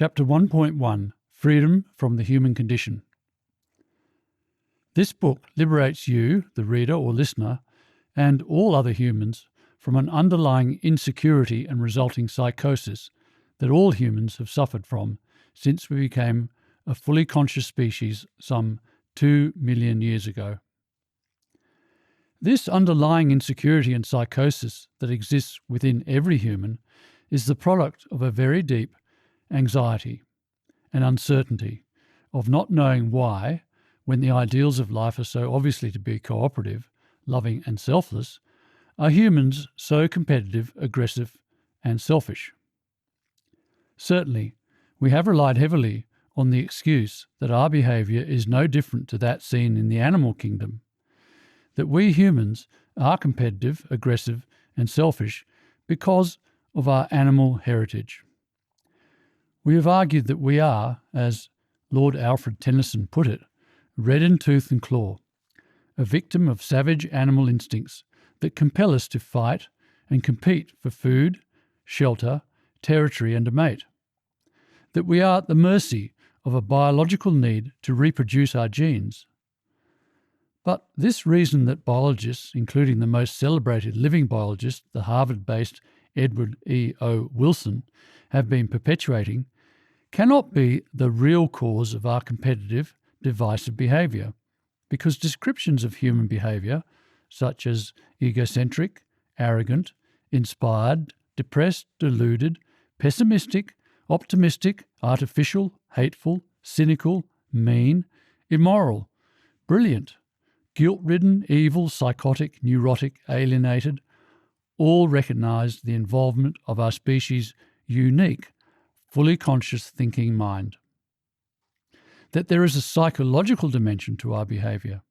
Chapter 1.1 Freedom from the Human Condition. This book liberates you, the reader or listener, and all other humans from an underlying insecurity and resulting psychosis that all humans have suffered from since we became a fully conscious species some 2 million years ago. This underlying insecurity and psychosis that exists within every human is the product of a very deep anxiety and uncertainty of not knowing why, when the ideals of life are so obviously to be cooperative, loving and selfless, are humans so competitive, aggressive and selfish. Certainly, we have relied heavily on the excuse that our behaviour is no different to that seen in the animal kingdom, that we humans are competitive, aggressive and selfish because of our animal heritage. We have argued that we are, as Lord Alfred Tennyson put it, red in tooth and claw, a victim of savage animal instincts that compel us to fight and compete for food, shelter, territory and a mate. That we are at the mercy of a biological need to reproduce our genes. But this reason that biologists, including the most celebrated living biologist, the Harvard-based Edward E. O. Wilson, have been perpetuating, cannot be the real cause of our competitive, divisive behaviour, because descriptions of human behaviour, such as egocentric, arrogant, inspired, depressed, deluded, pessimistic, optimistic, artificial, hateful, cynical, mean, immoral, brilliant, guilt-ridden, evil, psychotic, neurotic, alienated, all recognise the involvement of our species' unique, fully conscious thinking mind. That there is a psychological dimension to our behaviour.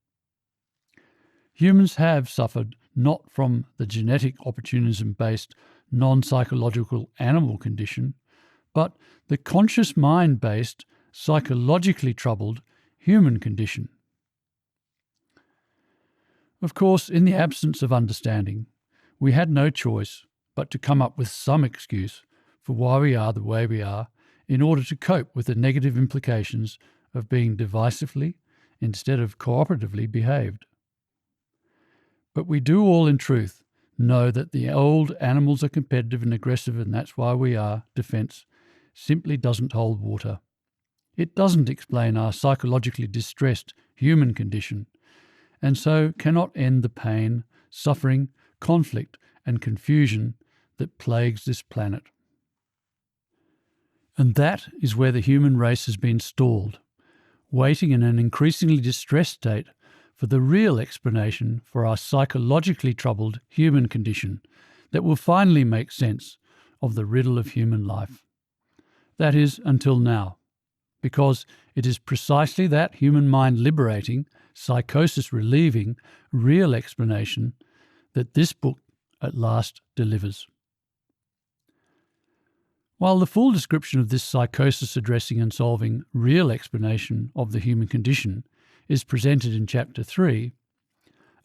Humans have suffered not from the genetic opportunism-based, non-psychological animal condition, but the conscious mind-based, psychologically troubled human condition. Of course, in the absence of understanding, we had no choice but to come up with some excuse for why we are the way we are in order to cope with the negative implications of being divisively instead of cooperatively behaved. But we do all in truth know that the old animals are competitive and aggressive and that's why we are defence simply doesn't hold water. It doesn't explain our psychologically distressed human condition and so cannot end the pain, suffering, conflict and confusion that plagues this planet. And that is where the human race has been stalled, waiting in an increasingly distressed state for the real explanation for our psychologically troubled human condition that will finally make sense of the riddle of human life. That is, until now, because it is precisely that human mind liberating, psychosis relieving, real explanation that this book at last delivers. While the full description of this psychosis addressing and solving real explanation of the human condition is presented in Chapter 3,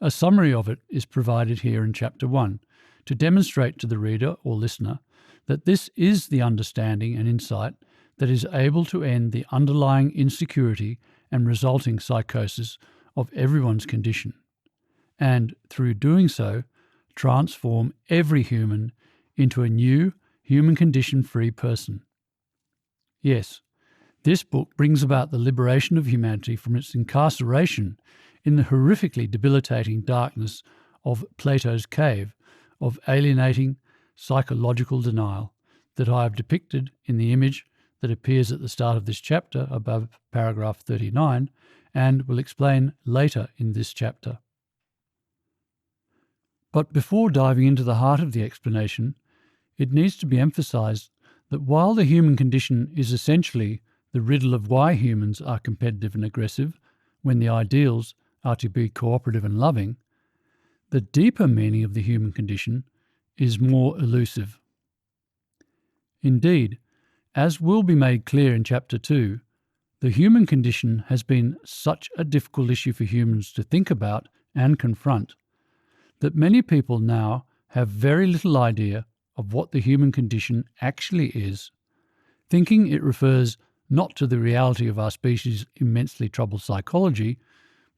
a summary of it is provided here in Chapter 1 to demonstrate to the reader or listener that this is the understanding and insight that is able to end the underlying insecurity and resulting psychosis of everyone's condition, and through doing so, transform every human into a new human condition-free person. Yes, this book brings about the liberation of humanity from its incarceration in the horrifically debilitating darkness of Plato's cave of alienating psychological denial that I have depicted in the image that appears at the start of this chapter above paragraph 39 and will explain later in this chapter. But before diving into the heart of the explanation, it needs to be emphasized that while the human condition is essentially the riddle of why humans are competitive and aggressive when the ideals are to be cooperative and loving, the deeper meaning of the human condition is more elusive. Indeed, as will be made clear in Chapter 2, the human condition has been such a difficult issue for humans to think about and confront that many people now have very little idea of what the human condition actually is, thinking it refers not to the reality of our species' immensely troubled psychology,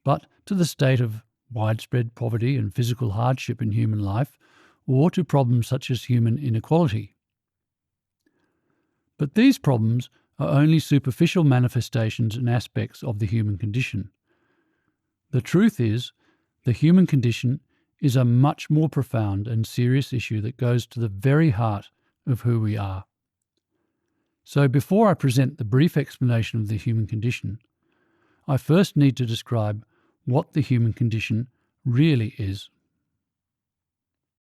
but to the state of widespread poverty and physical hardship in human life, or to problems such as human inequality. But these problems are only superficial manifestations and aspects of the human condition. The truth is, the human condition is a much more profound and serious issue that goes to the very heart of who we are. So before I present the brief explanation of the human condition, I first need to describe what the human condition really is.